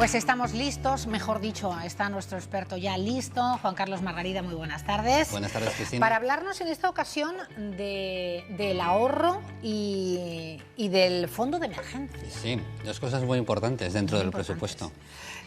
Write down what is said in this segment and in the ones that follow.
Pues estamos listos, mejor dicho, está nuestro experto ya listo, Juan Carlos Margarida, muy buenas tardes. Buenas tardes, Cristina. Para hablarnos en esta ocasión del ahorro y del fondo de emergencia. Sí, dos cosas muy importantes dentro del presupuesto.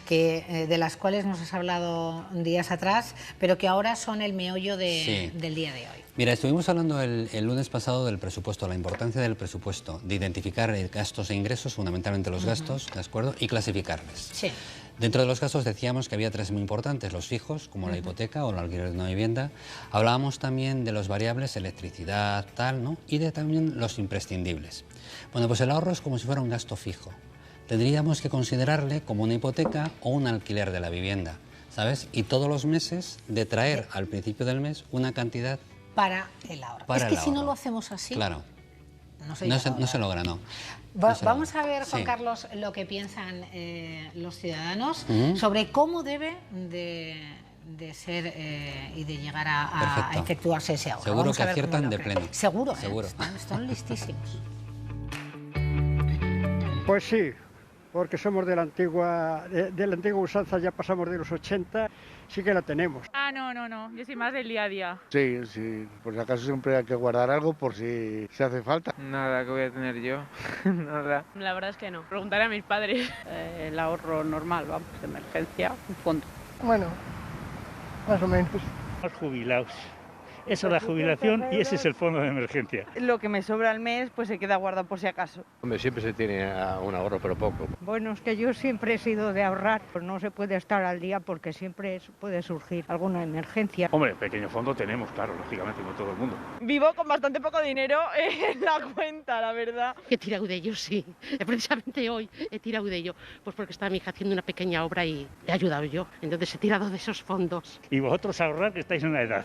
De las cuales nos has hablado días atrás, pero que ahora son el meollo del día de hoy. Mira, estuvimos hablando el lunes pasado del presupuesto, la importancia del presupuesto, de identificar gastos e ingresos, fundamentalmente los gastos, ¿de acuerdo? Y clasificarles. Sí. Dentro de los gastos decíamos que había tres muy importantes, los fijos, como la hipoteca o el alquiler de una vivienda. Hablábamos también de los variables, electricidad, tal, ¿no? Y de también los imprescindibles. Bueno, pues el ahorro es como si fuera un gasto fijo. Tendríamos que considerarle como una hipoteca o un alquiler de la vivienda, ¿sabes? Y todos los meses de traer al principio del mes una cantidad para el ahorro. Es que si no lo hacemos así, claro, no se logra, ¿no. Vamos a ver, Juan Carlos, lo que piensan los ciudadanos sobre cómo debe de ser y de llegar a efectuarse ese ahorro. Seguro que aciertan de pleno. Seguro, seguro. Están listísimos. Pues sí, porque somos de la antigua usanza, ya pasamos de los 80, sí que la tenemos. Ah, no, yo soy más del día a día. Sí, por si acaso siempre hay que guardar algo por si hace falta. Nada que voy a tener yo, nada. La verdad es que no, preguntaré a mis padres. El ahorro normal, vamos, de emergencia, un fondo. Bueno, más o menos. Los jubilados. Esa es la jubilación y ese es el fondo de emergencia. Lo que me sobra al mes, pues se queda guardado por si acaso. Hombre, siempre se tiene un ahorro, pero poco. Bueno, es que yo siempre he sido de ahorrar, pues no se puede estar al día porque siempre puede surgir alguna emergencia. Hombre, pequeño fondo tenemos, claro, lógicamente, como todo el mundo. Vivo con bastante poco dinero en la cuenta, la verdad. He tirado de ello, sí. Precisamente hoy he tirado de ello, pues porque estaba mi hija haciendo una pequeña obra y le he ayudado yo. Entonces he tirado de esos fondos. Y vosotros ahorrar que estáis en una edad.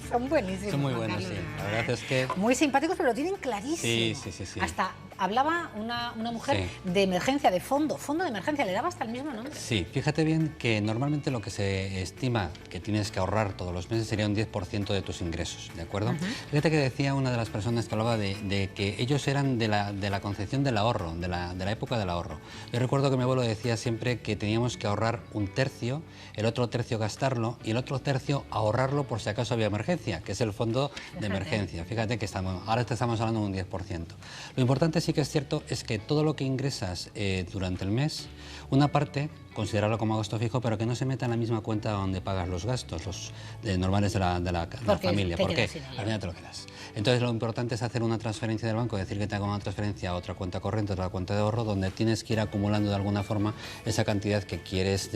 Son buenísimos. Son muy buenos, sí. La verdad es que... Muy simpáticos, pero lo tienen clarísimo. Sí. Hasta hablaba una mujer de emergencia, de fondo de emergencia, le daba hasta el mismo nombre. Sí, fíjate bien que normalmente lo que se estima que tienes que ahorrar todos los meses sería un 10% de tus ingresos, ¿de acuerdo? Fíjate que decía una de las personas que hablaba de que ellos eran de la concepción del ahorro, de la época del ahorro. Yo recuerdo que mi abuelo decía siempre que teníamos que ahorrar un tercio, el otro tercio gastarlo y el otro tercio ahorrarlo por si acaso había emergencia, que es el fondo de emergencia. Fíjate que ahora te estamos hablando de un 10%. Lo importante sí que es cierto es que todo lo que ingresas durante el mes, una parte, considerarlo como gasto fijo, pero que no se meta en la misma cuenta donde pagas los gastos, los normales de la familia, porque al final te lo quedas. Entonces lo importante es hacer una transferencia del banco, decir que te haga una transferencia a otra cuenta corriente, a otra cuenta de ahorro, donde tienes que ir acumulando de alguna forma esa cantidad que quieres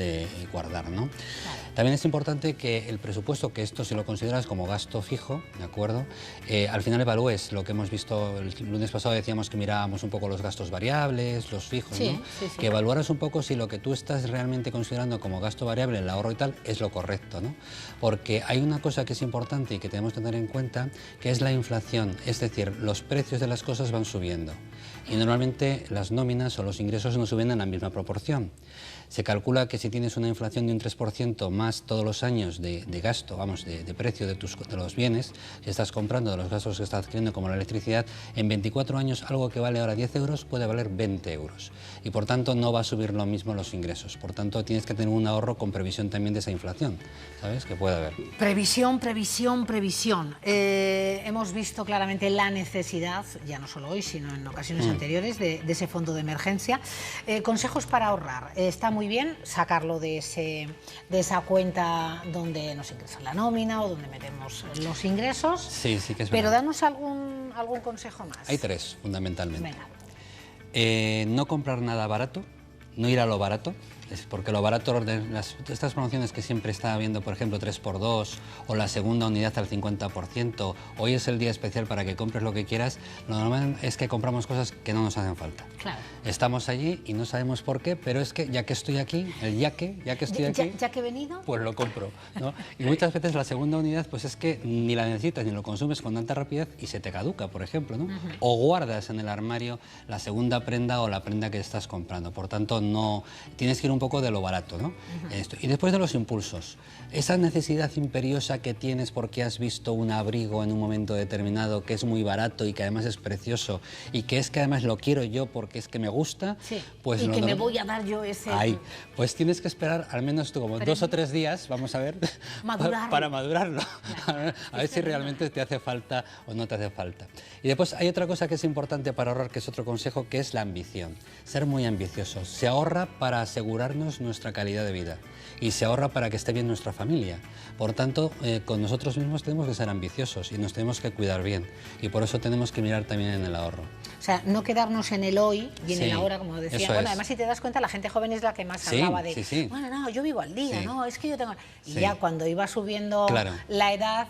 guardar, ¿no? Claro. También es importante que el presupuesto, que esto si lo consideras como gasto fijo, ¿de acuerdo? Al final evalúes lo que hemos visto el lunes pasado, decíamos que mirábamos un poco los gastos variables, los fijos, ¿no? Que evaluaras un poco si lo que tú estás realmente considerando como gasto variable, el ahorro y tal, es lo correcto, ¿no? Porque hay una cosa que es importante y que tenemos que tener en cuenta, que es la inflación, es decir, los precios de las cosas van subiendo y normalmente las nóminas o los ingresos no suben en la misma proporción. Se calcula que si tienes una inflación de un 3% más todos los años de gasto, vamos, de precio de los bienes que estás comprando, de los gastos que estás adquiriendo, como la electricidad, en 24 años algo que vale ahora 10 euros puede valer 20 euros. Y por tanto no va a subir lo mismo los ingresos. Por tanto tienes que tener un ahorro con previsión también de esa inflación, ¿sabes? Que puede haber. Previsión. Hemos visto claramente la necesidad, ya no solo hoy, sino en ocasiones anteriores, de ese fondo de emergencia. Consejos para ahorrar. Está muy bien sacarlo de esa cuenta donde nos ingresa la nómina o donde metemos los ingresos. Sí, que es verdad. Pero danos algún consejo más. Hay tres, fundamentalmente. Venga. No comprar nada barato, no ir a lo barato. Porque lo barato de estas promociones que siempre está habiendo, por ejemplo, 3x2 o la segunda unidad al 50%, hoy es el día especial para que compres lo que quieras, lo normal es que compramos cosas que no nos hacen falta. Claro. Estamos allí y no sabemos por qué, pero es que ya que estoy aquí, ya que he venido, pues lo compro, ¿no? Y muchas veces la segunda unidad pues es que ni la necesitas ni lo consumes con tanta rapidez y se te caduca, por ejemplo, ¿no? O guardas en el armario la segunda prenda o la prenda que estás comprando. Por tanto, no tienes que ir un poco de lo barato, ¿no? Esto. Y después de los impulsos, esa necesidad imperiosa que tienes porque has visto un abrigo en un momento determinado que es muy barato y que además es precioso y que es que además lo quiero yo porque es que me gusta, pues y que me voy a dar yo ese... Ahí, pues tienes que esperar al menos tú como 2 o 3 días, vamos a ver, para madurarlo, a ver si realmente te hace falta o no te hace falta. Y después hay otra cosa que es importante para ahorrar, que es otro consejo, que es la ambición. Ser muy ambiciosos. Se ahorra para asegurarnos nuestra calidad de vida y se ahorra para que esté bien nuestra familia. Por tanto, con nosotros mismos tenemos que ser ambiciosos y nos tenemos que cuidar bien. Y por eso tenemos que mirar también en el ahorro. O sea, no quedarnos en el hoy y en el ahora, como decía. Bueno, además, si te das cuenta, la gente joven es la que más hablaba de, bueno, no, yo vivo al día, no, es que yo tengo... Y ya cuando iba subiendo la edad,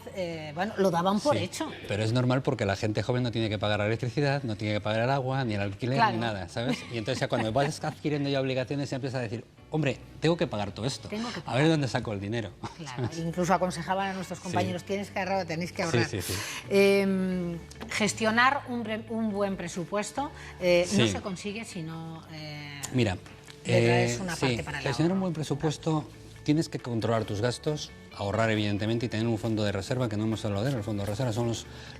bueno, lo daban por hecho. Pero es normal porque la gente joven no tiene que pagar la electricidad, no tiene que pagar el agua, ni el alquiler, ni nada, ¿sabes? Y entonces ya cuando vas adquiriendo ya obligaciones, ya empiezas a decir, hombre, tengo que pagar todo esto, a ver dónde saco el dinero. Claro, incluso aconsejaban a nuestros compañeros, tienes que ahorrar, tenéis que ahorrar. Gestionar un buen presupuesto no se consigue si no... Mira, es una parte para el gestionar un buen presupuesto, tienes que controlar tus gastos, ahorrar evidentemente y tener un fondo de reserva, que no hemos hablado de él. El fondo de reserva son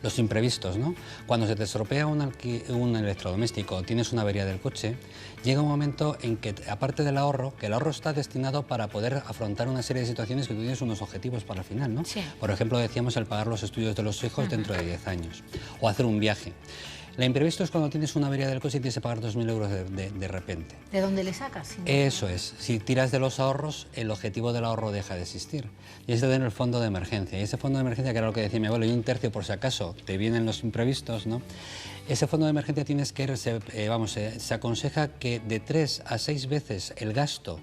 los imprevistos, ¿no? Cuando se te estropea un electrodoméstico o tienes una avería del coche, llega un momento en que, aparte del ahorro, que el ahorro está destinado para poder afrontar una serie de situaciones que tú tienes unos objetivos para el final, ¿no? Por ejemplo, decíamos el pagar los estudios de los hijos dentro de 10 años o hacer un viaje. El imprevisto es cuando tienes una avería del coche y tienes que pagar 2.000 euros de repente. ¿De dónde le sacas? Eso es. Si tiras de los ahorros, el objetivo del ahorro deja de existir. Y es de tener el fondo de emergencia. Y ese fondo de emergencia, que era lo que decía mi abuelo, y 1/3 por si acaso te vienen los imprevistos, ¿no? Ese fondo de emergencia tienes que, se aconseja que de 3 a 6 veces el gasto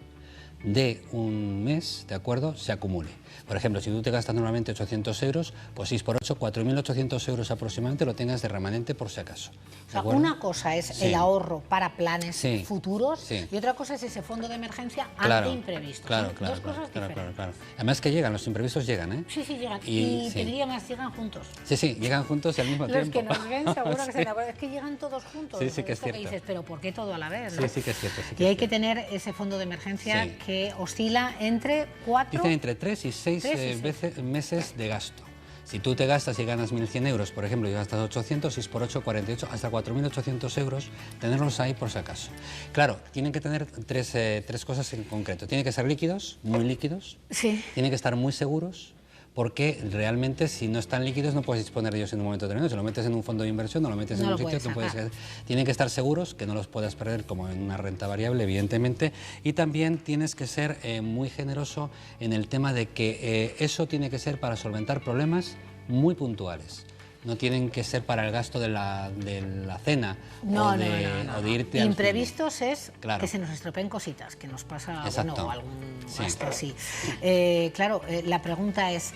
de un mes, ¿de acuerdo?, se acumule. Por ejemplo, si tú te gastas normalmente 800 euros, pues 6 por 8, 4.800 euros aproximadamente lo tengas de remanente por si acaso. O sea, una cosa es el ahorro para planes futuros y otra cosa es ese fondo de emergencia ante imprevistos. Dos cosas diferentes. Además que llegan, los imprevistos llegan, ¿eh? Sí, llegan. Y te diría más, llegan juntos. Sí, llegan juntos y al mismo tiempo. Los que nos ven seguro que se te acuerdan. Es que llegan todos juntos. Sí, que es cierto. Que dices, pero ¿por qué todo a la vez? ¿no? Sí, que es cierto. Y hay que tener ese fondo de emergencia que oscila entre 4... Dicen entre 3 y 6 meses de gasto. Si tú te gastas y ganas 1.100 euros, por ejemplo, y gastas 800, 6 por 8, 48, hasta 4.800 euros, tenerlos ahí por si acaso. Claro, tienen que tener tres cosas en concreto. Tienen que ser líquidos, muy líquidos. Tienen que estar muy seguros, porque realmente si no están líquidos no puedes disponer de ellos en un momento determinado. Si lo metes en un fondo de inversión, no lo metes en un sitio, tú puedes... Tienen que estar seguros, que no los puedas perder como en una renta variable, evidentemente. Y también tienes que ser muy generoso en el tema de que eso tiene que ser para solventar problemas muy puntuales. No tienen que ser para el gasto de la cena o de irte al imprevistos es que se nos estropeen cositas, que nos pasa o algún gasto así. Claro, la pregunta es,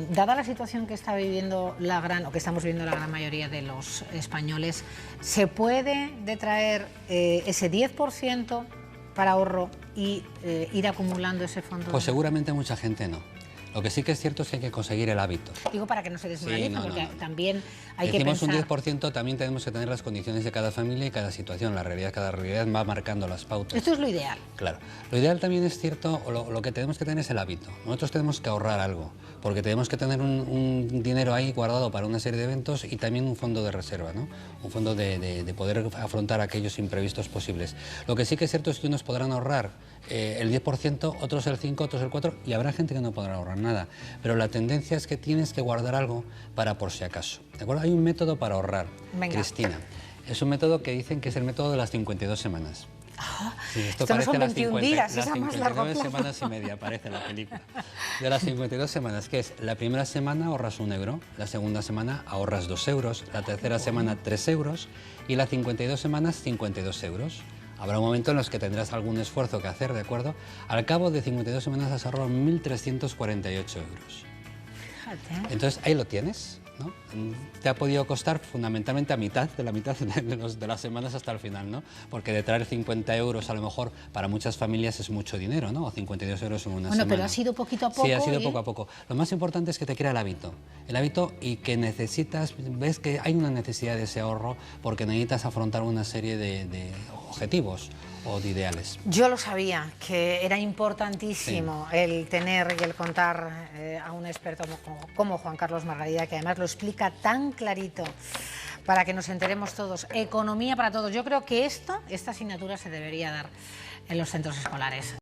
dada la situación que está viviendo que estamos viviendo la gran mayoría de los españoles, ¿se puede detraer ese 10% para ahorro y ir acumulando ese fondo? Pues seguramente mucha gente no. Lo que sí que es cierto es que hay que conseguir el hábito. Digo para que no se desmoralice, porque también hay que pensar... Decimos un 10%, también tenemos que tener las condiciones de cada familia y cada situación. Cada realidad va marcando las pautas. Esto es lo ideal. Claro. Lo ideal también es cierto, lo que tenemos que tener es el hábito. Nosotros tenemos que ahorrar algo, porque tenemos que tener un dinero ahí guardado para una serie de eventos y también un fondo de reserva, ¿no? Un fondo de poder afrontar aquellos imprevistos posibles. Lo que sí que es cierto es que unos podrán ahorrar el 10%, otros el 5%, otros el 4%, y habrá gente que no podrá ahorrar nada. Pero la tendencia es que tienes que guardar algo para por si acaso. ¿De acuerdo? Hay un método para ahorrar, Cristina. Es un método que dicen que es el método de las 52 semanas. Esto no son 21 días, es más largo. 59 semanas y media, parece la película. De las 52 semanas, que es la primera semana ahorras 1 euro, la segunda semana ahorras 2 euros, la tercera semana 3 euros y las 52 semanas 52 euros. Habrá un momento en los que tendrás algún esfuerzo que hacer, ¿de acuerdo? Al cabo de 52 semanas has ahorrado 1.348 euros. Fíjate. Entonces, ahí lo tienes. ¿no? Te ha podido costar fundamentalmente a mitad de las semanas hasta el final, ¿no? Porque de traer 50 euros a lo mejor para muchas familias es mucho dinero, ¿no? O 52 euros en una semana. Bueno, pero ha sido poquito a poco. Sí, ha sido poco a poco. Lo más importante es que te crea el hábito y que necesitas, ves que hay una necesidad de ese ahorro porque necesitas afrontar una serie de objetivos o de ideales. Yo lo sabía, que era importantísimo el tener y el contar a un experto como Juan Carlos Margarida, que además lo explica tan clarito para que nos enteremos todos. Economía para todos. Yo creo que esta asignatura se debería dar en los centros escolares.